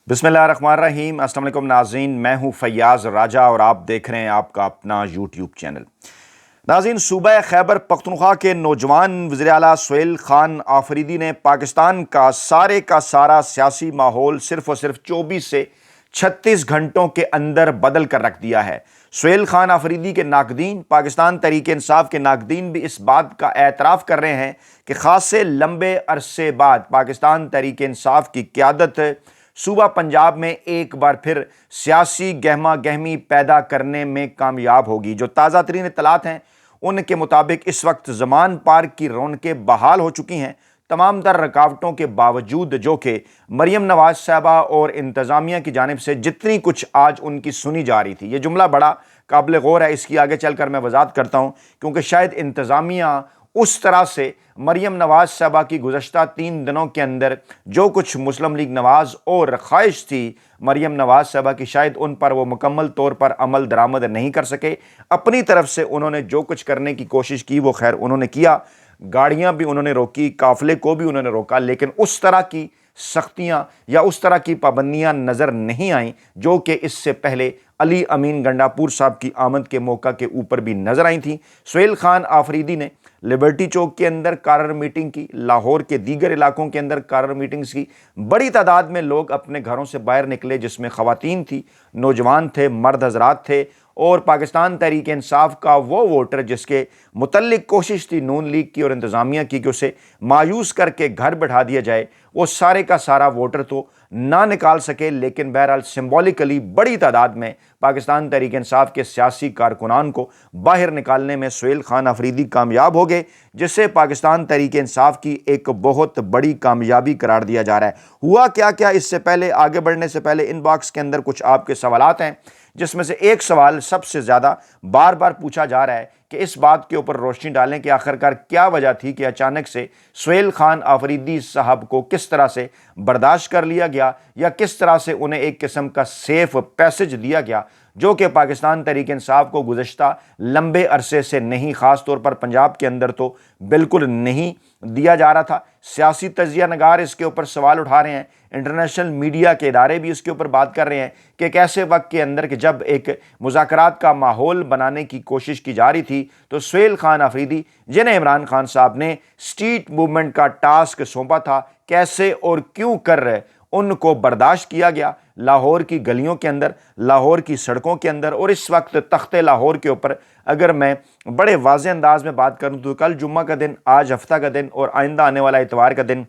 بسم اللہ الرحمن الرحیم۔ السلام علیکم ناظرین، میں ہوں فیاض راجہ اور آپ دیکھ رہے ہیں آپ کا اپنا یوٹیوب چینل۔ ناظرین، صوبہ خیبر پختونخوا کے نوجوان وزیر اعلیٰ سہیل خان آفریدی نے پاکستان کا سارا سیاسی ماحول صرف اور صرف 24 سے 36 گھنٹوں کے اندر بدل کر رکھ دیا ہے۔ سہیل خان آفریدی کے ناقدین، پاکستان تحریک انصاف کے ناقدین بھی اس بات کا اعتراف کر رہے ہیں کہ خاصے لمبے عرصے بعد پاکستان تحریک انصاف کی قیادت صوبہ پنجاب میں ایک بار پھر سیاسی گہما گہمی پیدا کرنے میں کامیاب ہوگی۔ جو تازہ ترین اطلاعات ہیں ان کے مطابق اس وقت زمان پارک کی رونقیں بحال ہو چکی ہیں، تمام تر رکاوٹوں کے باوجود، جو کہ مریم نواز صاحبہ اور انتظامیہ کی جانب سے جتنی کچھ آج ان کی سنی جا رہی تھی۔ یہ جملہ بڑا قابل غور ہے، اس کی آگے چل کر میں وضاحت کرتا ہوں، کیونکہ شاید انتظامیہ اس طرح سے مریم نواز صاحبہ کی گزشتہ 3 دنوں کے اندر جو کچھ مسلم لیگ نواز اور خواہش تھی مریم نواز صاحبہ کی، شاید ان پر وہ مکمل طور پر عمل درآمد نہیں کر سکے۔ اپنی طرف سے انہوں نے جو کچھ کرنے کی کوشش کی وہ خیر انہوں نے کیا، گاڑیاں بھی انہوں نے روکی، قافلے کو بھی انہوں نے روکا، لیکن اس طرح کی سختیاں یا اس طرح کی پابندیاں نظر نہیں آئیں جو کہ اس سے پہلے علی امین گنڈاپور صاحب کی آمد کے موقع کے اوپر بھی نظر آئی تھیں۔ سہیل خان آفریدی نے لبرٹی چوک کے اندر کارر میٹنگ کی، لاہور کے دیگر علاقوں کے اندر کارر میٹنگز کی، بڑی تعداد میں لوگ اپنے گھروں سے باہر نکلے، جس میں خواتین تھی، نوجوان تھے، مرد حضرات تھے، اور پاکستان تحریک انصاف کا وہ ووٹر جس کے متعلق کوشش تھی نون لیگ کی اور انتظامیہ کی کہ اسے مایوس کر کے گھر بٹھا دیا جائے، وہ سارے کا سارا ووٹر تو نہ نکال سکے، لیکن بہرحال سمبولیکلی بڑی تعداد میں پاکستان تحریک انصاف کے سیاسی کارکنان کو باہر نکالنے میں سہیل خان آفریدی کامیاب ہو گئے، جسے پاکستان تحریک انصاف کی ایک بہت بڑی کامیابی قرار دیا جا رہا ہے۔ ہوا کیا اس سے پہلے، آگے بڑھنے سے پہلے ان باکس کے اندر کچھ آپ کے سوالات ہیں، جس میں سے ایک سوال سب سے زیادہ بار بار پوچھا جا رہا ہے کہ اس بات کے اوپر روشنی ڈالیں کہ آخرکار کیا وجہ تھی کہ اچانک سے سہیل خان آفریدی صاحب کو کس طرح سے برداشت کر لیا گیا، یا کس طرح سے انہیں ایک قسم کا سیف پیسج دیا گیا جو کہ پاکستان تحریک انصاف کو گزشتہ لمبے عرصے سے نہیں، خاص طور پر پنجاب کے اندر تو بالکل نہیں دیا جا رہا تھا۔ سیاسی تجزیہ نگار اس کے اوپر سوال اٹھا رہے ہیں، انٹرنیشنل میڈیا کے ادارے بھی اس کے اوپر بات کر رہے ہیں کہ ایک ایسے وقت کے اندر کہ جب ایک مذاکرات کا ماحول بنانے کی کوشش کی جا رہی تھی تو سہیل خان آفریدی، جنہیں عمران خان صاحب نے اسٹریٹ موومنٹ کا ٹاسک سونپا تھا، کیسے اور کیوں کر ان کو برداشت کیا گیا لاہور کی گلیوں کے اندر، لاہور کی سڑکوں کے اندر، اور اس وقت تخت لاہور کے اوپر اگر میں بڑے واضح انداز میں بات کروں تو کل جمعہ کا دن، آج ہفتہ کا دن، اور آئندہ آنے والا اتوار کا دن،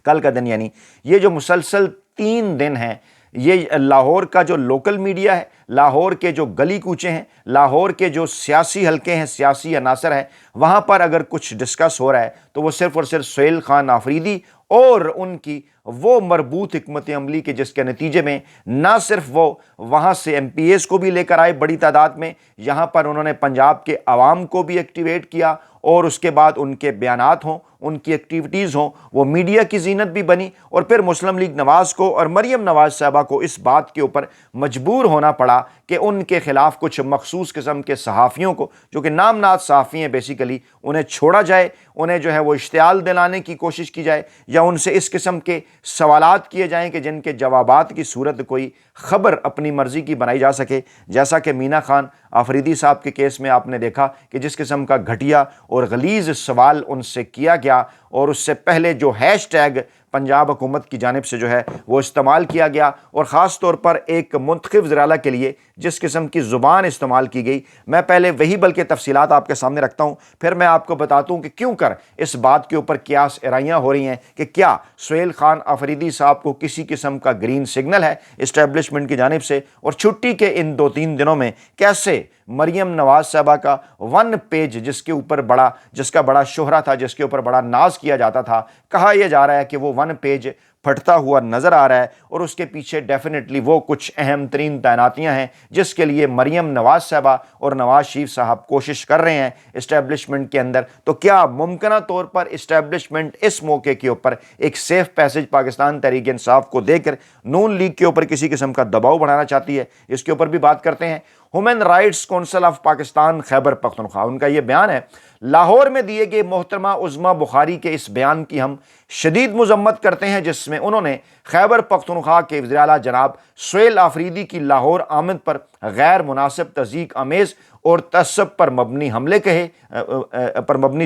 کل کا دن، یعنی یہ جو مسلسل 3 دن ہیں، یہ لاہور کا جو لوکل میڈیا ہے، لاہور کے جو گلی کوچے ہیں، لاہور کے جو سیاسی حلقے ہیں، سیاسی عناصر ہیں، وہاں پر اگر کچھ ڈسکس ہو رہا ہے تو وہ صرف اور صرف سہیل خان آفریدی اور ان کی وہ مربوط حکمت عملی کے جس کے نتیجے میں نہ صرف وہ وہاں سے ایم پی ایز کو بھی لے کر آئے بڑی تعداد میں، یہاں پر انہوں نے پنجاب کے عوام کو بھی ایکٹیویٹ کیا، اور اس کے بعد ان کے بیانات ہوں، ان کی ایکٹیویٹیز ہوں، وہ میڈیا کی زینت بھی بنی، اور پھر مسلم لیگ نواز کو اور مریم نواز صاحبہ کو اس بات کے اوپر مجبور ہونا پڑا کہ ان کے خلاف کچھ مخصوص قسم کے صحافیوں کو، جو کہ نام نہاد صحافی ہیں بیسیکلی، انہیں چھوڑا جائے، انہیں جو ہے وہ اشتعال دلانے کی کوشش کی جائے، یا ان سے اس قسم کے سوالات کیے جائیں کہ جن کے جوابات کی صورت کوئی خبر اپنی مرضی کی بنائی جا سکے، جیسا کہ مینا خان آفریدی صاحب کے کیس میں آپ نے دیکھا کہ جس قسم کا گھٹیا اور غلیظ سوال ان سے کیا گیا، اور اس سے پہلے جو ہیش ٹیگ پنجاب حکومت کی جانب سے جو ہے وہ استعمال کیا گیا، اور خاص طور پر ایک منتخب وزیر اعلیٰ کے لیے جس قسم کی زبان استعمال کی گئی، میں پہلے وہی بلکہ تفصیلات آپ کے سامنے رکھتا ہوں، پھر میں آپ کو بتاتا ہوں کہ کیوں کر اس بات کے اوپر قیاس ارائیاں ہو رہی ہیں کہ کیا سہیل خان آفریدی صاحب کو کسی قسم کا گرین سگنل ہے اسٹیبلشمنٹ کی جانب سے، اور چھٹی کے ان 2-3 دنوں میں کیسے مریم نواز صاحبہ کا 1 پیج جس کا بڑا شہرہ تھا، جس کے اوپر بڑا ناز کیا جاتا تھا، کہا یہ جا رہا ہے کہ وہ 1 پیج پھٹتا ہوا نظر آ رہا ہے، اور اس کے پیچھے ڈیفینیٹلی وہ کچھ اہم ترین تعیناتیاں ہیں جس کے لیے مریم نواز صاحبہ اور نواز شریف صاحب کوشش کر رہے ہیں اسٹیبلشمنٹ کے اندر۔ تو کیا ممکنہ طور پر اسٹیبلشمنٹ اس موقع کے اوپر ایک سیف پیسج پاکستان تحریک انصاف کو دے کر نون لیگ کے اوپر کسی قسم کا دباؤ بڑھانا چاہتی ہے؟ اس کے اوپر بھی بات کرتے ہیں۔ Human rights council of Pakistan Khyber Pakhtunkhwa, ان کا یہ بیان ہے، لاہور میں دیے گئے محترمہ عظمیٰ بخاری کے اس بیان کی ہم شدید مذمت کرتے ہیں، جس میں انہوں نے خیبر پختونخوا کے وزیر اعلیٰ جناب سہیل آفریدی کی لاہور آمد پر غیر مناسب، تضحیک آمیز اور تعصب پر مبنی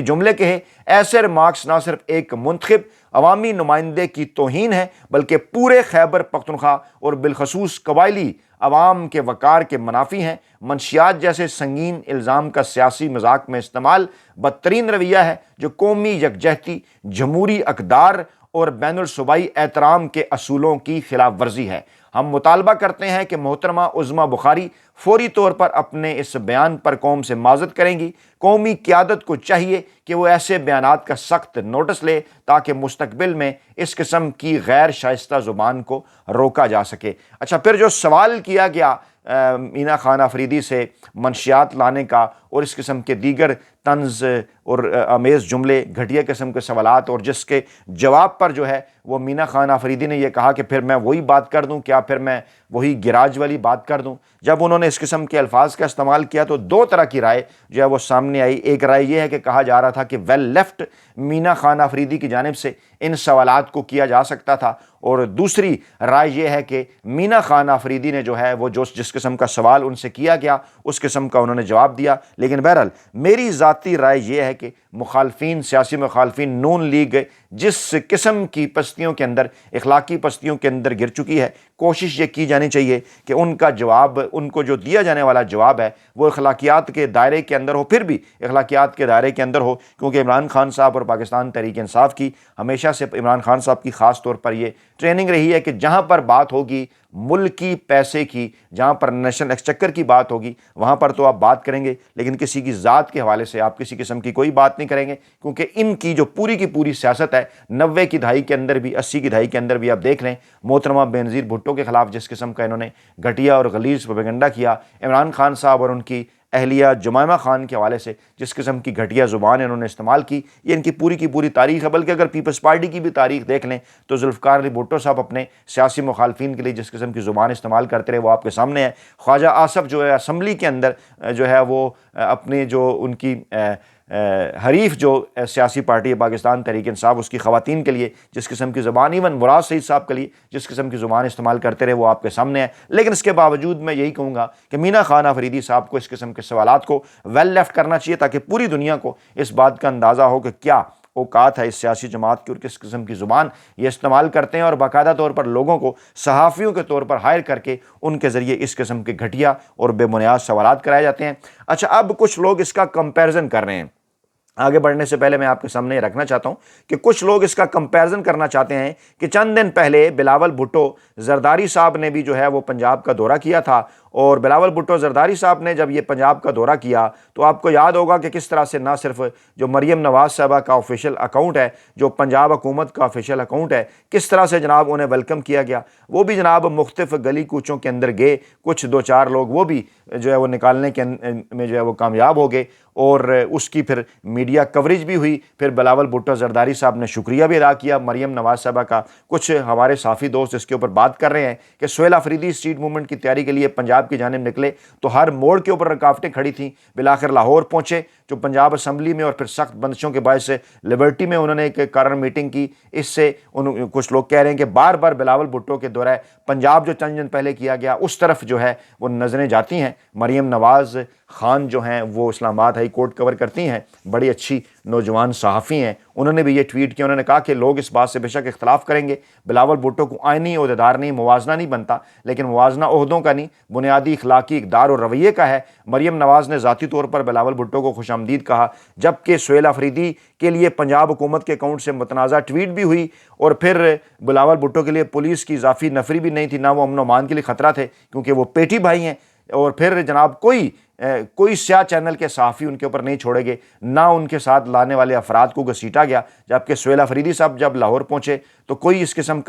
جملے کہے۔ ایسے ریمارکس نہ صرف ایک منتخب عوامی نمائندے کی توہین ہے بلکہ پورے خیبر پختونخوا اور بالخصوص قبائلی عوام کے وقار کے منافی ہیں۔ منشیات جیسے سنگین الزام کا سیاسی مذاق میں استعمال بدترین رویہ ہے جو قومی یکجہتی، جمہوری اقدار اور بین الصوبائی احترام کے اصولوں کی خلاف ورزی ہے۔ ہم مطالبہ کرتے ہیں کہ محترمہ عظمیٰ بخاری فوری طور پر اپنے اس بیان پر قوم سے معذرت کریں گی۔ قومی قیادت کو چاہیے کہ وہ ایسے بیانات کا سخت نوٹس لے تاکہ مستقبل میں اس قسم کی غیر شائستہ زبان کو روکا جا سکے۔ اچھا، پھر جو سوال کیا گیا مینا خان آفریدی سے منشیات لانے کا اور اس قسم کے دیگر طنز اور آمیز جملے، گھٹیا قسم کے سوالات، اور جس کے جواب پر جو ہے وہ مینا خان آفریدی نے یہ کہا کہ پھر میں وہی بات کر دوں، کیا پھر میں وہی گراج والی بات کر دوں۔ جب انہوں نے اس قسم کے الفاظ کا استعمال کیا تو دو طرح کی رائے جو ہے وہ سامنے آئی۔ ایک رائے یہ ہے کہ کہا جا رہا تھا کہ ویل لیفٹ مینا خان آفریدی کی جانب سے ان سوالات کو کیا جا سکتا تھا، اور دوسری رائے یہ ہے کہ مینا خان آفریدی نے جو ہے وہ جس قسم کا سوال ان سے کیا گیا اس قسم کا انہوں نے جواب دیا۔ لیکن بہرحال میری ذاتی رائے یہ ہے کہ مخالفین، سیاسی مخالفین نون لیگ جس قسم کی پستیوں کے اندر، اخلاقی پستیوں کے اندر گر چکی ہے، کوشش یہ کی جانی چاہیے کہ ان کا جواب، ان کو جو دیا جانے والا جواب ہے وہ اخلاقیات کے دائرے کے اندر ہو، پھر بھی اخلاقیات کے دائرے کے اندر ہو، کیونکہ عمران خان صاحب اور پاکستان تحریک انصاف کی ہمیشہ سے، عمران خان صاحب کی خاص طور پر یہ ٹریننگ رہی ہے کہ جہاں پر بات ہوگی ملکی پیسے کی، جہاں پر نیشنل ایکسچیکر کی بات ہوگی وہاں پر تو آپ بات کریں گے، لیکن کسی کی ذات کے حوالے سے آپ کسی قسم کی کوئی بات نہیں کریں گے، کیونکہ ان کی جو پوری کی پوری سیاست ہے 90 کی دہائی کے اندر بھی، 80 کی دہائی کے اندر بھی آپ دیکھ لیں، محترمہ بینظیر بھٹو کے خلاف جس قسم کا انہوں نے گھٹیا اور غلیظ پروپیگنڈا کیا، عمران خان صاحب اور ان کی اہلیہ جمائمہ خان کے حوالے سے جس قسم کی گھٹیا زبان انہوں نے استعمال کی، یہ ان کی پوری تاریخ ہے۔ بلکہ اگر پیپلز پارٹی کی بھی تاریخ دیکھ لیں تو ذوالفقار علی بھٹو صاحب اپنے سیاسی مخالفین کے لیے جس قسم کی زبان استعمال کرتے رہے وہ آپ کے سامنے ہے۔ خواجہ آصف جو ہے اسمبلی کے اندر جو ہے وہ اپنے جو ان کی حریف جو سیاسی پارٹی ہے پاکستان تحریک انصاف، اس کی خواتین کے لیے جس قسم کی زبان، ایون مراد سعید صاحب کے لیے جس قسم کی زبان استعمال کرتے رہے وہ آپ کے سامنے ہے۔ لیکن اس کے باوجود میں یہی کہوں گا کہ مینا خان آفریدی صاحب کو اس قسم کے سوالات کو ویل لیفٹ کرنا چاہیے تاکہ پوری دنیا کو اس بات کا اندازہ ہو کہ کیا اوقات ہے اس سیاسی جماعت کی اور کس قسم کی زبان یہ استعمال کرتے ہیں، اور باقاعدہ طور پر لوگوں کو صحافیوں کے طور پر ہائر کر کے ان کے ذریعے اس قسم کے گھٹیا اور بے بنیاد سوالات کرائے جاتے ہیں۔ اچھا، اب کچھ لوگ اس کا کمپیرزن کر رہے ہیں۔ آگے بڑھنے سے پہلے میں آپ کے سامنے یہ رکھنا چاہتا ہوں کہ کچھ لوگ اس کا کمپیرزن کرنا چاہتے ہیں کہ چند دن پہلے بلاول بھٹو زرداری صاحب نے بھی جو ہے وہ پنجاب کا دورہ کیا تھا، اور بلاول بھٹو زرداری صاحب نے جب یہ پنجاب کا دورہ کیا تو آپ کو یاد ہوگا کہ کس طرح سے نہ صرف جو مریم نواز صاحبہ کا آفیشیل اکاؤنٹ ہے، جو پنجاب حکومت کا آفیشیل اکاؤنٹ ہے، کس طرح سے جناب انہیں ویلکم کیا گیا، وہ بھی جناب مختلف گلی کوچوں کے اندر گئے، کچھ دو چار لوگ وہ بھی جو ہے وہ نکالنے کے میں جو ہے وہ کامیاب ہو گئے، اور اس کی پھر میڈیا کوریج بھی ہوئی۔ پھر بلاول بھٹو زرداری صاحب نے شکریہ بھی ادا کیا مریم نواز صاحبہ کا۔ کچھ ہمارے صحافی دوست اس کے اوپر بات کر رہے ہیں کہ سہیل آفریدی اسٹریٹ موومنٹ کی تیاری کے لیے پنجاب کی جانب نکلے تو ہر موڑ کے اوپر رکاوٹیں کھڑی تھیں، بالآخر لاہور پہنچے جو پنجاب اسمبلی میں، اور پھر سخت بندشوں کے باعث سے لبرٹی میں انہوں نے ایک کارنر میٹنگ کی۔ اس سے کچھ لوگ کہہ رہے ہیں کہ بار بار بلاول بھٹو کے دورہ پنجاب جو چند دن پہلے کیا گیا اس طرف جو ہے وہ نظریں جاتی ہیں۔ مریم نواز خان جو ہیں وہ اسلام آباد ہائی کورٹ کور کرتی ہیں، بڑی اچھی نوجوان صحافی ہیں، انہوں نے بھی یہ ٹویٹ کیا، انہوں نے کہا کہ لوگ اس بات سے بے شک اختلاف کریں گے، بلاول بھٹو کو آئینی عہدیدار نہیں، موازنہ نہیں بنتا، لیکن موازنہ عہدوں کا نہیں، بنیادی اخلاقی اقدار اور رویے کا ہے۔ مریم نواز نے ذاتی طور پر بلاول بھٹو کو خوش آمدید کہا، جبکہ سہیل آفریدی کے لیے پنجاب حکومت کے اکاؤنٹ سے متنازع ٹویٹ بھی ہوئی، اور پھر بلاول بھٹو کے لیے پولیس کی اضافی نفری بھی نہیں تھی، نہ وہ امن و امان کے لیے خطرہ تھے کیونکہ وہ پیٹی بھائی ہیں، اور پھر جناب کوئی کوئی سیاہ چینل کے صحافی ان کے اوپر نہیں چھوڑے گئے، نہ ان کے ساتھ لانے والے افراد کو گھسیٹا گیا، جبکہ سہیل آفریدی صاحب جب لاہور پہنچے تو کوئی اس قسم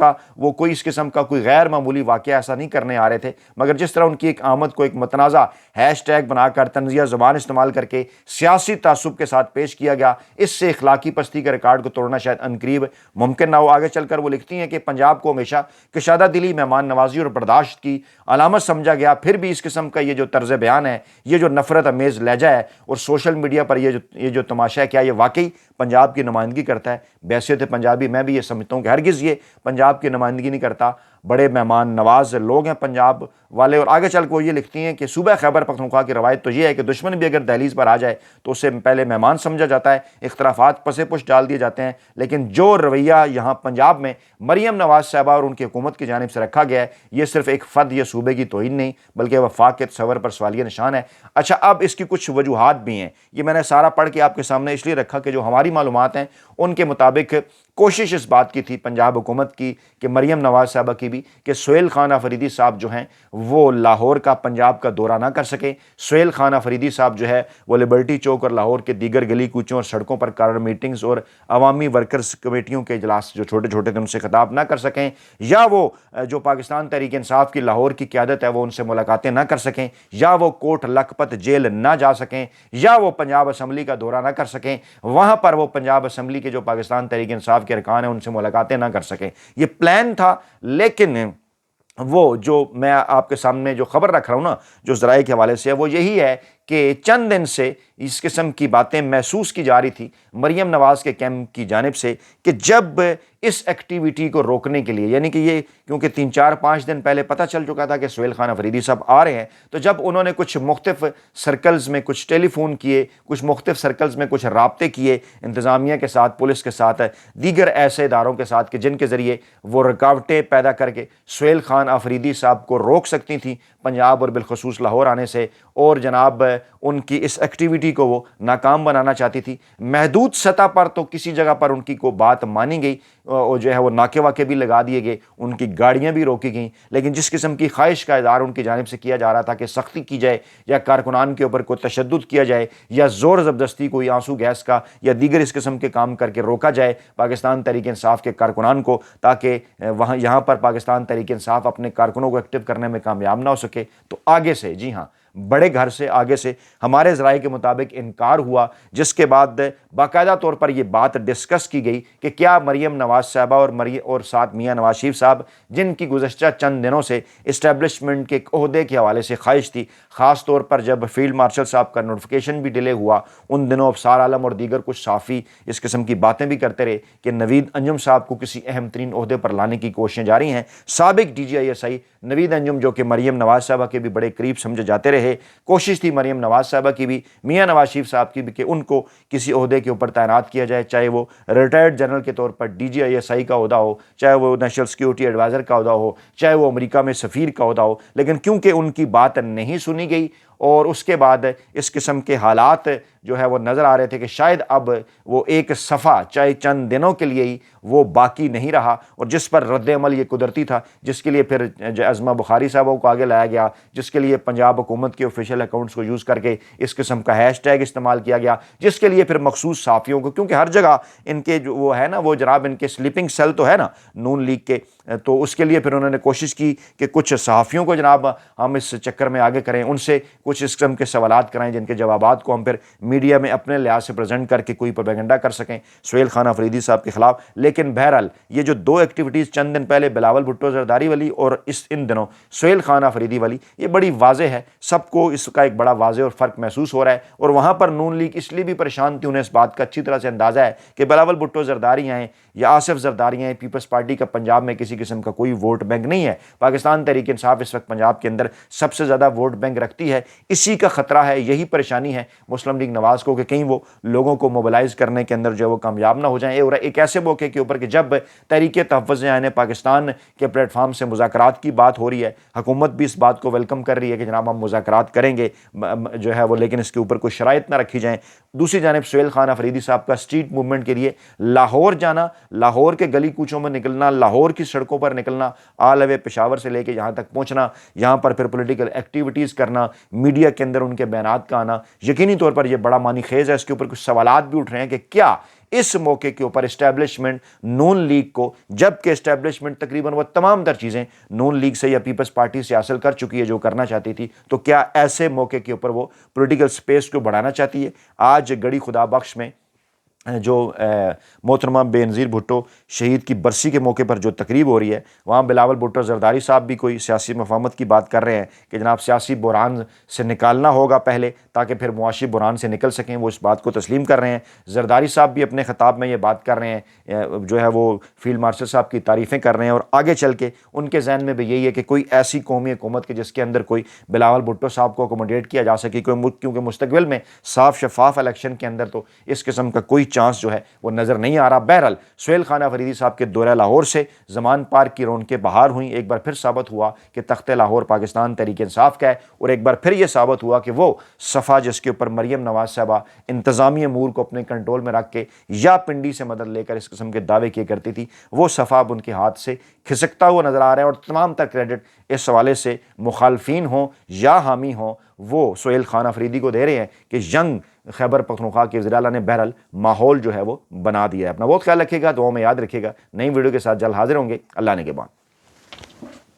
کا کوئی غیر معمولی واقعہ ایسا نہیں کرنے آ رہے تھے، مگر جس طرح ان کی ایک آمد کو ایک متنازع ہیش ٹیگ بنا کر طنزیہ زبان استعمال کر کے سیاسی تعصب کے ساتھ پیش کیا گیا، اس سے اخلاقی پستی کے ریکارڈ کو توڑنا شاید عنقریب ممکن نہ ہو۔ آگے چل کر وہ لکھتی ہیں کہ پنجاب کو ہمیشہ کشادہ دلی، مہمان نوازی اور برداشت کی علامت سمجھا گیا، پھر بھی اس قسم کا یہ جو طرز بیان ہے، یہ جو نفرت امیز لہجہ ہے اور سوشل میڈیا پر یہ جو تماشا ہے، کیا یہ واقعی پنجاب کی نمائندگی کرتا ہے؟ بحیثیت پنجابی میں بھی یہ سمجھتا ہوں کہ ہرگز یہ پنجاب کی نمائندگی نہیں کرتا، بڑے مہمان نواز لوگ ہیں پنجاب والے۔ اور آگے چل کے وہ یہ لکھتی ہیں کہ صوبہ خیبر پختونخوا کی روایت تو یہ ہے کہ دشمن بھی اگر دہلیز پر آ جائے تو اسے پہلے مہمان سمجھا جاتا ہے، اختلافات پسے پش ڈال دیے جاتے ہیں، لیکن جو رویہ یہاں پنجاب میں مریم نواز صاحبہ اور ان کی حکومت کی جانب سے رکھا گیا ہے، یہ صرف ایک فرد یا صوبے کی توہین نہیں بلکہ وفاق کے تصور پر سوالیہ نشان ہے۔ اچھا، اب اس کی کچھ وجوہات بھی ہیں، یہ میں نے سارا پڑھ کے آپ کے سامنے اس لیے رکھا کہ جو ہماری معلومات ہیں ان کے مطابق کوشش اس بات کی تھی پنجاب حکومت کی کہ مریم نواز صاحبہ کی بھی، کہ سہیل خان آفریدی صاحب جو ہیں وہ لاہور کا پنجاب کا دورہ نہ کر سکیں۔ سہیل خان آفریدی صاحب جو ہے وہ لبرٹی چوک اور لاہور کے دیگر گلی کوچوں اور سڑکوں پر کارر میٹنگز اور عوامی ورکرز کمیٹیوں کے اجلاس جو چھوٹے چھوٹے تھے ان سے خطاب نہ کر سکیں، یا وہ جو پاکستان تحریک انصاف کی لاہور کی قیادت ہے وہ ان سے ملاقاتیں نہ کر سکیں، یا وہ کوٹ لکھپت جیل نہ جا سکیں، یا وہ پنجاب اسمبلی کا دورہ نہ کر سکیں، وہاں پر وہ پنجاب اسمبلی کے جو پاکستان تحریک انصاف کے ارکان ہیں ان سے ملاقاتیں نہ کر سکیں۔ یہ پلان تھا، لیکن وہ جو میں آپ کے سامنے جو خبر رکھ رہا ہوں نا، جو ذرائع کے حوالے سے ہے، وہ یہی ہے کہ چند دن سے اس قسم کی باتیں محسوس کی جا رہی تھی مریم نواز کے کیمپ کی جانب سے کہ جب اس ایکٹیویٹی کو روکنے کے لیے، یعنی کہ یہ کیونکہ 3-4-5 دن پہلے پتہ چل چکا تھا کہ سہیل خان آفریدی صاحب آ رہے ہیں، تو جب انہوں نے کچھ مختلف سرکلز میں کچھ ٹیلی فون کیے، کچھ مختلف سرکلز میں کچھ رابطے کیے انتظامیہ کے ساتھ، پولیس کے ساتھ، دیگر ایسے اداروں کے ساتھ کہ جن کے ذریعے وہ رکاوٹیں پیدا کر کے سہیل خان آفریدی صاحب کو روک سکتی تھیں پنجاب اور بالخصوص لاہور آنے سے، اور جناب ان کی اس ایکٹیویٹی کو وہ ناکام بنانا چاہتی تھی۔ محدود سطح پر تو کسی جگہ پر ان کی کو بات مانی گئی، اور جو ہے وہ ناکے واقع بھی لگا دیے گئے، ان کی گاڑیاں بھی روکی گئیں، لیکن جس قسم کی خواہش کا اظہار ان کی جانب سے کیا جا رہا تھا کہ سختی کی جائے یا کارکنان کے اوپر کوئی تشدد کیا جائے یا زور زبردستی کوئی آنسو گیس کا یا دیگر اس قسم کے کام کر کے روکا جائے پاکستان تحریک انصاف کے کارکنان کو، تاکہ یہاں پر پاکستان تحریک انصاف اپنے کارکنوں کو ایکٹیو کرنے میں کامیاب نہ ہو سکے، تو آگے سے، جی ہاں، بڑے گھر سے آگے سے ہمارے ذرائع کے مطابق انکار ہوا، جس کے بعد باقاعدہ طور پر یہ بات ڈسکس کی گئی کہ کیا مریم نواز صاحبہ اور ساتھ میاں نواز شریف صاحب، جن کی گزشتہ چند دنوں سے اسٹیبلشمنٹ کے عہدے کے حوالے سے خواہش تھی، خاص طور پر جب فیلڈ مارشل صاحب کا نوٹیفیکیشن بھی ڈیلے ہوا، ان دنوں ابصار عالم اور دیگر کچھ صحافی اس قسم کی باتیں بھی کرتے رہے کہ نوید انجم صاحب کو کسی اہم ترین عہدے پر لانے کی کوششیں جاری ہیں۔ سابق D G I S I نوید انجم، جو کہ مریم نواز صاحبہ کے بھی بڑے قریب سمجھے جاتے رہے، کوشش تھی مریم نواز صاحبہ کی بھی، میاں نواز شریف صاحب کی بھی، کہ ان کو کسی عہدے کے اوپر تعینات کیا جائے، چاہے وہ ریٹائرڈ جنرل کے طور پر D G I S I کا عہدہ ہو، چاہے وہ نیشنل سیکیورٹی ایڈوائزر کا عہدہ ہو، چاہے وہ امریکہ میں سفیر کا عہدہ ہو، لیکن کیونکہ ان کی بات نہیں سنی گئی، اور اس کے بعد اس قسم کے حالات جو ہے وہ نظر آ رہے تھے کہ شاید اب وہ ایک صفحہ چاہے چند دنوں کے لیے ہی وہ باقی نہیں رہا، اور جس پر رد عمل یہ قدرتی تھا، جس کے لیے پھر عظمہ بخاری صاحبوں کو آگے لایا گیا، جس کے لیے پنجاب حکومت کے آفیشیل اکاؤنٹس کو یوز کر کے اس قسم کا ہیش ٹیگ استعمال کیا گیا، جس کے لیے پھر مخصوص صحافیوں کو، کیونکہ ہر جگہ ان کے جو وہ ہے نا، وہ جناب ان کے سلیپنگ سیل تو ہے نا نون لیگ کے، تو اس کے لیے پھر انہوں نے کوشش کی کہ کچھ صحافیوں کو جناب ہم اس چکر میں آگے کریں، ان سے کچھ اس قسم کے سوالات کرائیں جن کے جوابات کو ہم پھر میڈیا میں اپنے لحاظ سے پریزنٹ کر کے کوئی پروپیگنڈا کر سکیں سہیل خان آفریدی صاحب کے خلاف۔ لیکن بہرحال یہ جو دو ایکٹیویٹیز چند دن پہلے بلاول بھٹو زرداری والی اور ان دنوں سہیل خان آفریدی والی، یہ بڑی واضح ہے، سب کو اس کا ایک بڑا واضح اور فرق محسوس ہو رہا ہے، اور وہاں پر نون لیگ اس لیے بھی پریشان تھی، انہیں اس بات کا اچھی طرح سے اندازہ ہے کہ بلاول بھٹو زرداری آئیں یا آصف زرداری آئیں، پیپلز پارٹی کا پنجاب میں کسی قسم کا کوئی ووٹ بینک نہیں ہے، پاکستان تحریک انصاف اس وقت پنجاب کے اندر سب سے زیادہ ووٹ بینک رکھتی ہے، اسی کا خطرہ ہے، یہی پریشانی ہے مسلم لیگ نواز کو کہ کہیں وہ لوگوں کو موبلائز کرنے کے اندر جو ہے وہ کامیاب نہ ہو جائیں، اور ایک ایسے موقع کے اوپر کہ جب تحریک تحفظ عین پاکستان کے پلیٹ فارم سے مذاکرات کی بات ہو رہی ہے، حکومت بھی اس بات کو ویلکم کر رہی ہے کہ جناب ہم مذاکرات کریں گے جو ہے وہ، لیکن اس کے اوپر کوئی شرائط نہ رکھی جائیں۔ دوسری جانب سہیل خان آفریدی صاحب کا اسٹریٹ موومنٹ کے لیے لاہور جانا، لاہور کے گلی کوچوں میں نکلنا، لاہور کی سڑکوں پر نکلنا، آل اوے پشاور سے لے کے یہاں تک پہنچنا، یہاں پر پھر پولیٹیکل ایکٹیویٹیز کرنا، میڈیا کے اندر ان کے بیانات کا آنا یقینی طور پر یہ بڑا معنی خیز ہے۔ اس کے اوپر کچھ سوالات بھی اٹھ رہے ہیں کہ کیا اس موقع کے اوپر اسٹیبلشمنٹ نون لیگ کو، جبکہ اسٹیبلشمنٹ تقریباً وہ تمام تر چیزیں نون لیگ سے یا پیپلز پارٹی سے حاصل کر چکی ہے جو کرنا چاہتی تھی، تو کیا ایسے موقع کے اوپر وہ پولیٹیکل سپیس کو بڑھانا چاہتی ہے؟ آج گڑھی خدا بخش میں جو محترمہ بے نظیر بھٹو شہید کی برسی کے موقع پر جو تقریب ہو رہی ہے، وہاں بلاول بھٹو زرداری صاحب بھی کوئی سیاسی مفاہمت کی بات کر رہے ہیں کہ جناب سیاسی بحران سے نکالنا ہوگا پہلے تاکہ پھر معاشی بحران سے نکل سکیں، وہ اس بات کو تسلیم کر رہے ہیں۔ زرداری صاحب بھی اپنے خطاب میں یہ بات کر رہے ہیں، جو ہے وہ فیلڈ مارشل صاحب کی تعریفیں کر رہے ہیں، اور آگے چل کے ان کے ذہن میں بھی یہی ہے کہ کوئی ایسی قومی حکومت کے جس کے اندر کوئی بلاول بھٹو صاحب کو اکوموڈیٹ کیا جا سکے، کیونکہ مستقبل میں صاف شفاف الیکشن کے اندر تو اس قسم کا کوئی چانس جو ہے وہ نظر نہیں آ رہا۔ بہرحال سہیل خان آفریدی صاحب کے دورہ لاہور سے زمان پارک کی رونقیں بہار ہوئیں، ایک بار پھر ثابت ہوا کہ تخت لاہور پاکستان تحریک انصاف کا ہے، اور ایک بار پھر یہ ثابت ہوا کہ وہ صفحہ جس کے اوپر مریم نواز صاحبہ انتظامی امور کو اپنے کنٹرول میں رکھ کے یا پنڈی سے مدد لے کر اس قسم کے دعوے کیے کرتی تھی، وہ صفحہ اب ان کے ہاتھ سے کھسکتا ہوا نظر آ رہا ہے، اور تمام تر کریڈٹ اس حوالے سے مخالفین ہوں یا حامی ہوں وہ سہیل خان آفریدی کو دے رہے ہیں کہ ینگ خیبر پختونخوا کے وزیر اعلیٰ نے بہرحال ماحول جو ہے وہ بنا دیا ہے۔ اپنا بہت خیال رکھیے گا، دعاؤں میں یاد رکھیے گا۔ نئی ویڈیو کے ساتھ جلد حاضر ہوں گے۔ اللہ نگہبان۔